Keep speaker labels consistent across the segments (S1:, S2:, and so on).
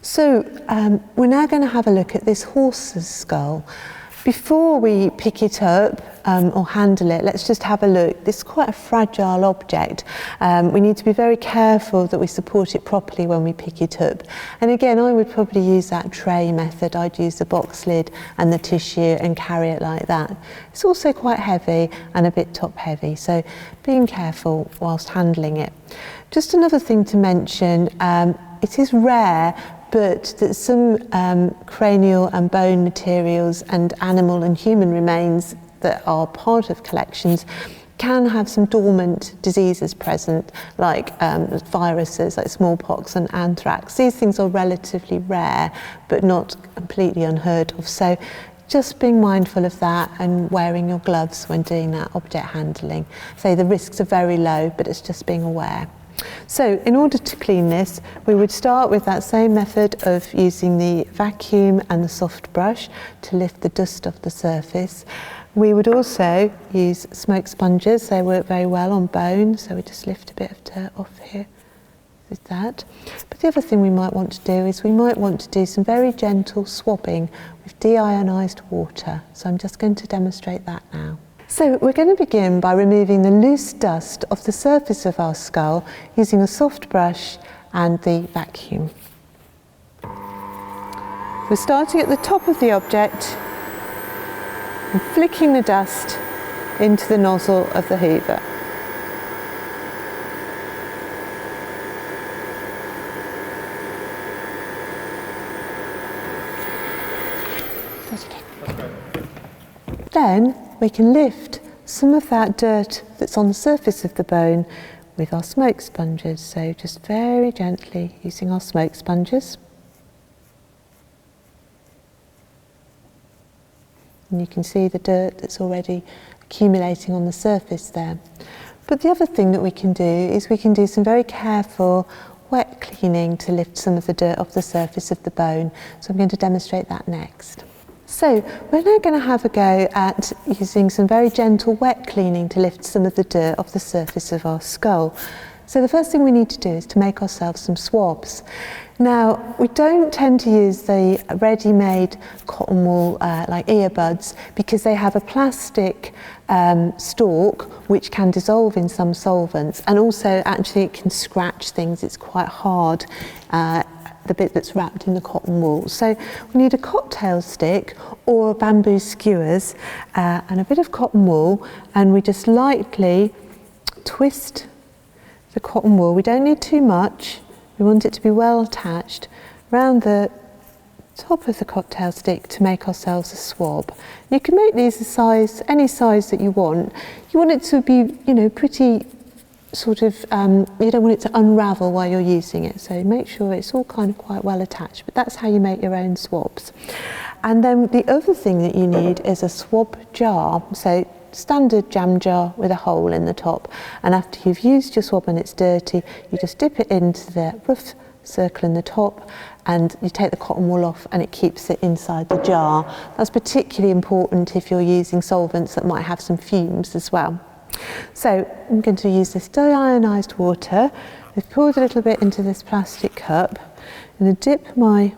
S1: So we're now going to have a look at this horse's skull. Before we pick it up or handle it, let's just have a look. This is quite a fragile object. We need to be very careful that we support it properly when we pick it up. And again, I would probably use that tray method. I'd use the box lid and the tissue and carry it like that. It's also quite heavy and a bit top heavy, so being careful whilst handling it. Just another thing to mention, it is rare, but that some cranial and bone materials and animal and human remains that are part of collections can have some dormant diseases present, like viruses like smallpox and anthrax. These things are relatively rare, but not completely unheard of. So just being mindful of that and wearing your gloves when doing that object handling. So the risks are very low, but it's just being aware. So in order to clean this, we would start with that same method of using the vacuum and the soft brush to lift the dust off the surface. We would also use smoke sponges. They work very well on bone, so we just lift a bit of dirt off here with that. But the other thing we might want to do is we might want to do some very gentle swabbing with deionized water. So I'm just going to demonstrate that now. So we're going to begin by removing the loose dust off the surface of our skull using a soft brush and the vacuum. We're starting at the top of the object and flicking the dust into the nozzle of the hoover. Then we can lift some of that dirt that's on the surface of the bone with our smoke sponges. So just very gently using our smoke sponges. And you can see the dirt that's already accumulating on the surface there. But the other thing that we can do is we can do some very careful wet cleaning to lift some of the dirt off the surface of the bone. So I'm going to demonstrate that next. So we're now going to have a go at using some very gentle wet cleaning to lift some of the dirt off the surface of our skull. So the first thing we need to do is to make ourselves some swabs. Now, we don't tend to use the ready-made cotton wool like earbuds because they have a plastic stalk which can dissolve in some solvents, and also actually it can scratch things. It's quite hard, the bit that's wrapped in the cotton wool. So we need a cocktail stick or bamboo skewers and a bit of cotton wool, and we just lightly twist the cotton wool. We don't need too much. We want it to be well attached around the top of the cocktail stick to make ourselves a swab. You can make these a size, any size that you want. You want it to be, pretty sort of, you don't want it to unravel while you're using it. So make sure it's all kind of quite well attached, but that's how you make your own swabs. And then the other thing that you need is a swab jar. So standard jam jar with a hole in the top, and after you've used your swab and it's dirty, you just dip it into the rough circle in the top and you take the cotton wool off and it keeps it inside the jar. That's particularly important if you're using solvents that might have some fumes as well. So I'm going to use this deionized water. I've poured a little bit into this plastic cup and dip my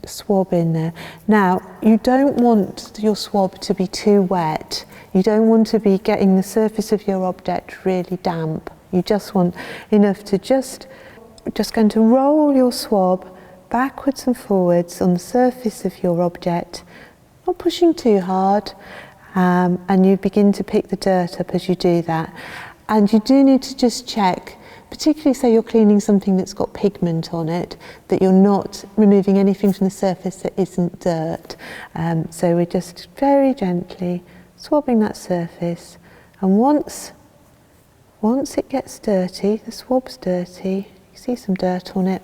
S1: swab in there. Now, you don't want your swab to be too wet. You don't want to be getting the surface of your object really damp. You just want enough to just going to roll your swab backwards and forwards on the surface of your object, not pushing too hard, and you begin to pick the dirt up as you do that. And you do need to just check, particularly say you're cleaning something that's got pigment on it, that you're not removing anything from the surface that isn't dirt. So we're just very gently swabbing that surface, and once it gets dirty, the swab's dirty, you see some dirt on it,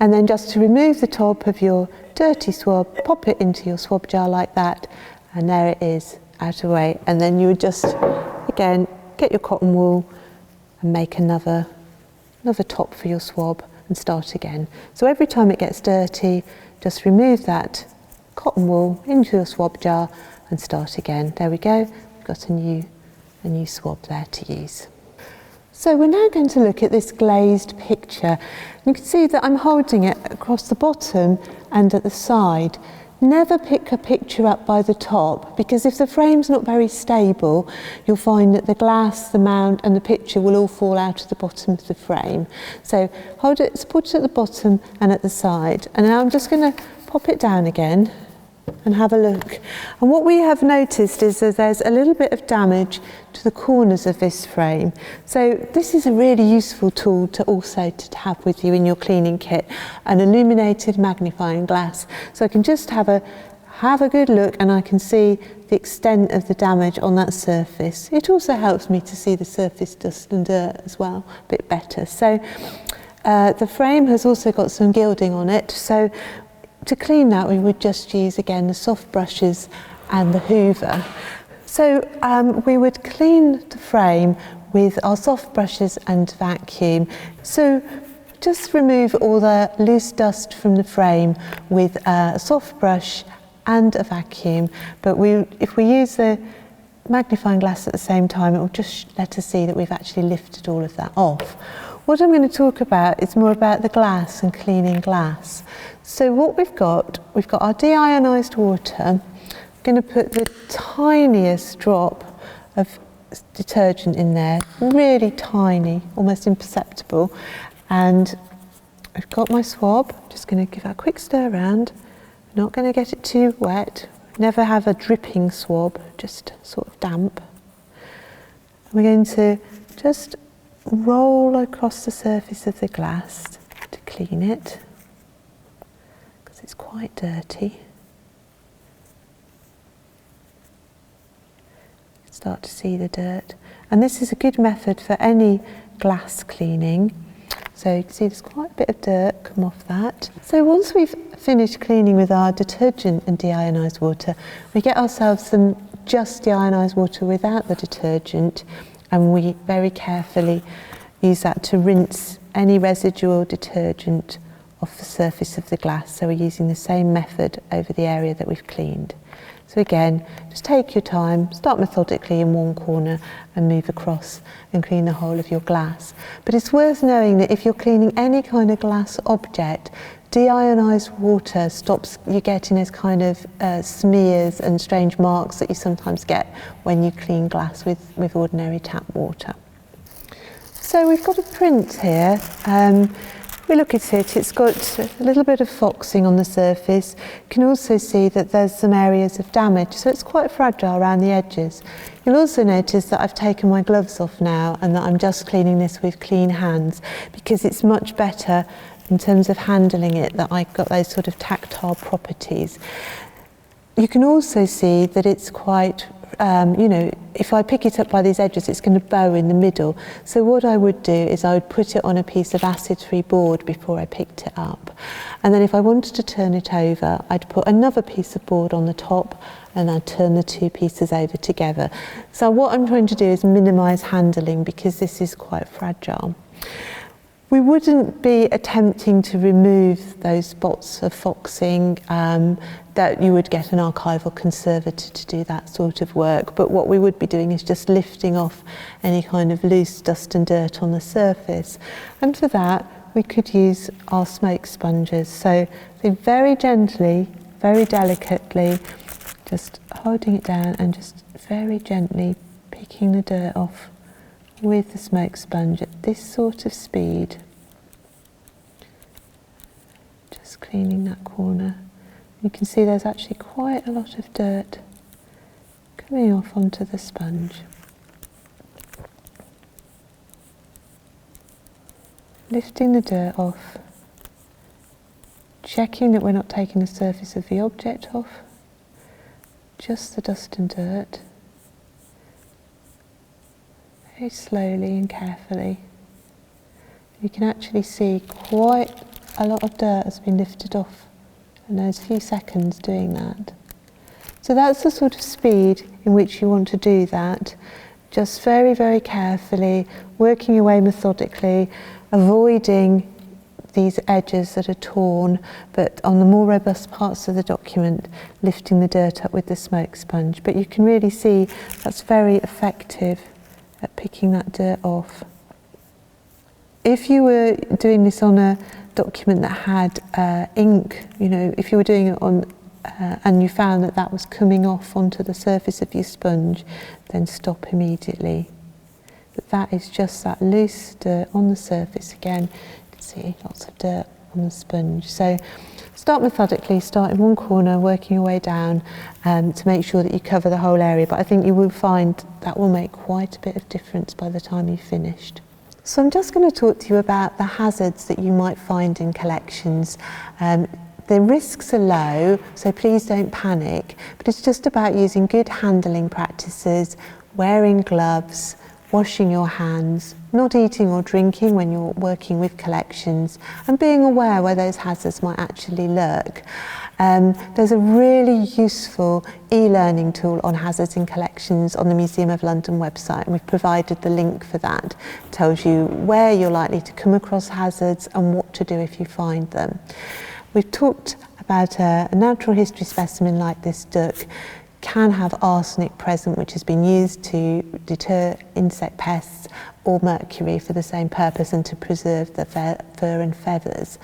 S1: and then just to remove the top of your dirty swab, pop it into your swab jar like that, and there it is, out of the way. And then you would just, again, get your cotton wool and make another top for your swab and start again. So every time it gets dirty, just remove that cotton wool into your swab jar and start again. There we go, we've got a new swab there to use. So we're now going to look at this glazed picture. You can see that I'm holding it across the bottom and at the side. Never pick a picture up by the top, because if the frame's not very stable, you'll find that the glass, the mount and the picture will all fall out of the bottom of the frame. So hold it, support it at the bottom and at the side. And now I'm just going to pop it down again and have a look. And what we have noticed is that there's a little bit of damage to the corners of this frame. So this is a really useful tool to also to have with you in your cleaning kit, an illuminated magnifying glass. So I can just have a good look and I can see the extent of the damage on that surface. It also helps me to see the surface dust and dirt as well a bit better. So the frame has also got some gilding on it. So to clean that, we would just use again the soft brushes and the hoover. So we would clean the frame with our soft brushes and vacuum. So just remove all the loose dust from the frame with a soft brush and a vacuum. But if we use the magnifying glass at the same time, it will just let us see that we've actually lifted all of that off. What I'm going to talk about is more about the glass and cleaning glass. So what we've got our deionized water. I'm going to put the tiniest drop of detergent in there, really tiny, almost imperceptible. And I've got my swab. I'm just going to give that a quick stir around. I'm not going to get it too wet. Never have a dripping swab, just sort of damp. And we're going to just roll across the surface of the glass to clean it, because it's quite dirty. Start to see the dirt, and this is a good method for any glass cleaning. So you can see there's quite a bit of dirt come off that. So once we've finished cleaning with our detergent and deionized water, we get ourselves some just deionized water without the detergent, and we very carefully use that to rinse any residual detergent off the surface of the glass. So we're using the same method over the area that we've cleaned. So again, just take your time, start methodically in one corner and move across and clean the whole of your glass. But it's worth knowing that if you're cleaning any kind of glass object, deionized water stops you getting those kind of smears and strange marks that you sometimes get when you clean glass with ordinary tap water. So we've got a print here. We look at it, it's got a little bit of foxing on the surface. You can also see that there's some areas of damage, so it's quite fragile around the edges. You'll also notice that I've taken my gloves off now and that I'm just cleaning this with clean hands, because it's much better in terms of handling it, that I've got those sort of tactile properties. You can also see that it's quite, if I pick it up by these edges, it's going to bow in the middle. So what I would do is I would put it on a piece of acid-free board before I picked it up. And then if I wanted to turn it over, I'd put another piece of board on the top and I'd turn the two pieces over together. So what I'm trying to do is minimise handling, because this is quite fragile. We wouldn't be attempting to remove those spots of foxing that you would get an archival conservator to do that sort of work, but what we would be doing is just lifting off any kind of loose dust and dirt on the surface. And for that, we could use our smoke sponges. So very gently, very delicately, just holding it down and just very gently picking the dirt off with the smoke sponge at this sort of speed. Just cleaning that corner. You can see there's actually quite a lot of dirt coming off onto the sponge. Lifting the dirt off, checking that we're not taking the surface of the object off, just the dust and dirt. Very slowly and carefully. You can actually see quite a lot of dirt has been lifted off in those few seconds doing that. So that's the sort of speed in which you want to do that. Just very, very carefully, working your way methodically, avoiding these edges that are torn, but on the more robust parts of the document, lifting the dirt up with the smoke sponge. But you can really see that's very effective at picking that dirt off. If you were doing this on a document that had ink, if you were doing it on and you found that that was coming off onto the surface of your sponge, then stop immediately. But that is just that loose dirt on the surface again. You can see lots of dirt on the sponge. So start methodically, start in one corner, working your way down to make sure that you cover the whole area. But I think you will find that will make quite a bit of difference by the time you've finished. So I'm just going to talk to you about the hazards that you might find in collections. The risks are low, so please don't panic, but it's just about using good handling practices, wearing gloves, washing your hands, not eating or drinking when you're working with collections, and being aware where those hazards might actually lurk. There's a really useful e-learning tool on hazards in collections on the Museum of London website, and we've provided the link for that. It tells you where you're likely to come across hazards and what to do if you find them. We've talked about a natural history specimen like this duck can have arsenic present, which has been used to deter insect pests, or mercury for the same purpose and to preserve the fur and feathers.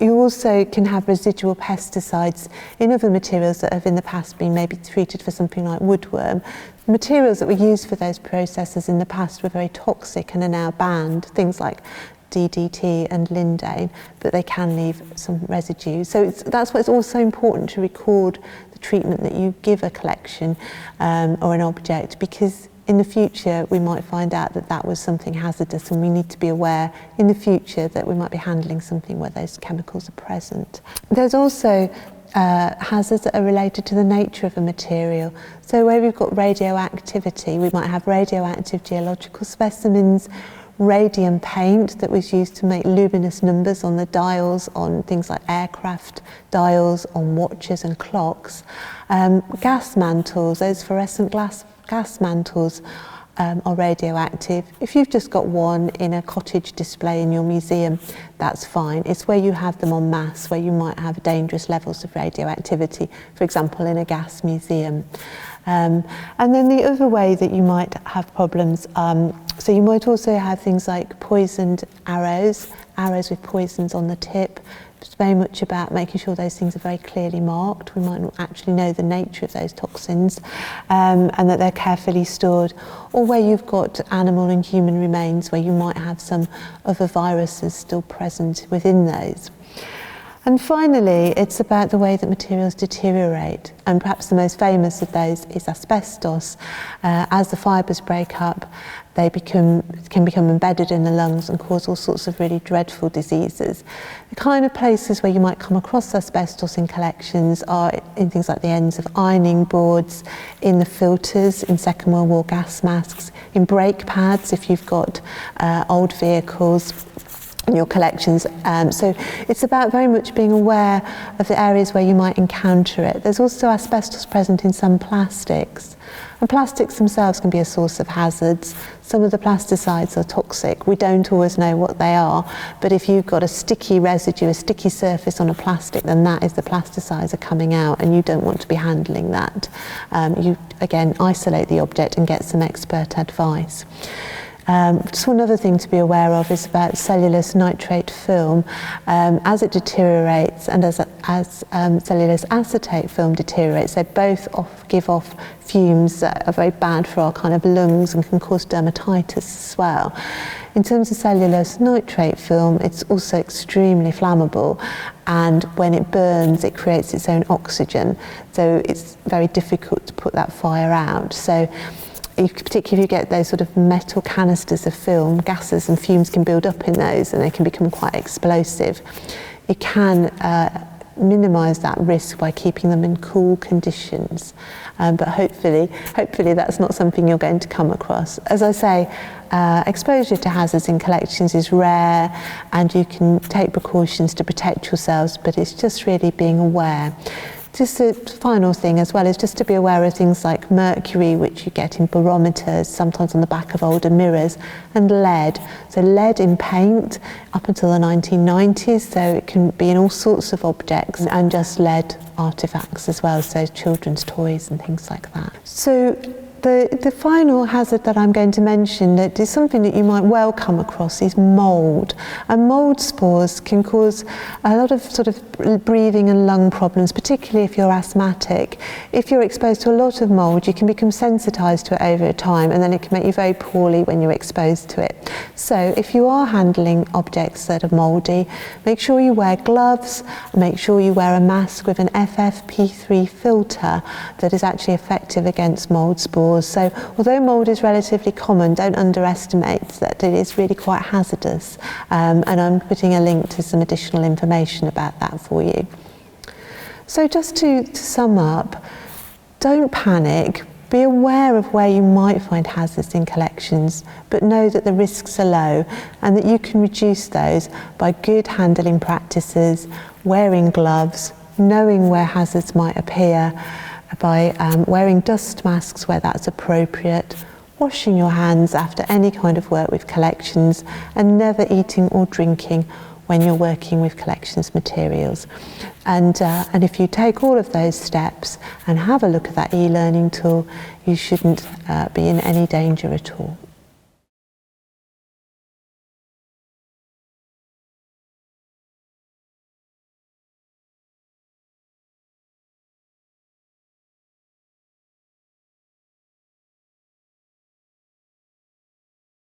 S1: You also can have residual pesticides in other materials that have in the past been maybe treated for something like woodworm. The materials that were used for those processes in the past were very toxic and are now banned, things like DDT and lindane, but they can leave some residue. So that's why it's also important to record the treatment that you give a collection or an object, because in the future we might find out that that was something hazardous, and we need to be aware in the future that we might be handling something where those chemicals are present. There's also hazards that are related to the nature of a material. So where we've got radioactivity, we might have radioactive geological specimens, radium paint that was used to make luminous numbers on the dials on things like aircraft dials, on watches and clocks. Gas mantles, those fluorescent gas mantles are radioactive. If you've just got one in a cottage display in your museum, that's fine. It's where you have them en masse, where you might have dangerous levels of radioactivity, for example in a gas museum. And then the other way that you might have problems, so you might also have things like poisoned arrows with poisons on the tip. It's very much about making sure those things are very clearly marked. We might not actually know the nature of those toxins, and that they're carefully stored. Or where you've got animal and human remains, where you might have some other viruses still present within those. And finally, it's about the way that materials deteriorate. And perhaps the most famous of those is asbestos. As the fibres break up, they can become embedded in the lungs and cause all sorts of really dreadful diseases. The kind of places where you might come across asbestos in collections are in things like the ends of ironing boards, in the filters, in Second World War gas masks, in brake pads if you've got old vehicles in your collections. So it's about very much being aware of the areas where you might encounter it. There's also asbestos present in some plastics, and plastics themselves can be a source of hazards. Some of the plasticides are toxic. We don't always know what they are, but if you've got a sticky residue, a sticky surface on a plastic, then that is the plasticides are coming out, and you don't want to be handling that. You again isolate the object and get some expert advice. Just one other thing to be aware of is about cellulose nitrate film. As it deteriorates and as cellulose acetate film deteriorates, they both give off fumes that are very bad for our kind of lungs and can cause dermatitis as well. In terms of cellulose nitrate film, it's also extremely flammable, and when it burns it creates its own oxygen, so it's very difficult to put that fire out. So particularly if you get those sort of metal canisters of film, gases and fumes can build up in those and they can become quite explosive. You can minimise that risk by keeping them in cool conditions, but hopefully that's not something you're going to come across. As I say, exposure to hazards in collections is rare, and you can take precautions to protect yourselves, but it's just really being aware. Just a final thing as well is just to be aware of things like mercury, which you get in barometers, sometimes on the back of older mirrors, and lead. So lead in paint up until the 1990s, so it can be in all sorts of objects, and just lead artifacts as well, so children's toys and things like that. So the final hazard that I'm going to mention that is something that you might well come across is mould. And mould spores can cause a lot of sort of breathing and lung problems, particularly if you're asthmatic. If you're exposed to a lot of mould, you can become sensitised to it over time, and then it can make you very poorly when you're exposed to it. So if you are handling objects that are mouldy, make sure you wear gloves, make sure you wear a mask with an FFP3 filter that is actually effective against mould spores. So although mould is relatively common, don't underestimate that it is really quite hazardous, and I'm putting a link to some additional information about that for you. So just to sum up, don't panic. Be aware of where you might find hazards in collections, but know that the risks are low and that you can reduce those by good handling practices, wearing gloves, knowing where hazards might appear, by wearing dust masks where that's appropriate, washing your hands after any kind of work with collections, and never eating or drinking when you're working with collections materials. And if you take all of those steps and have a look at that e-learning tool, you shouldn't be in any danger at all.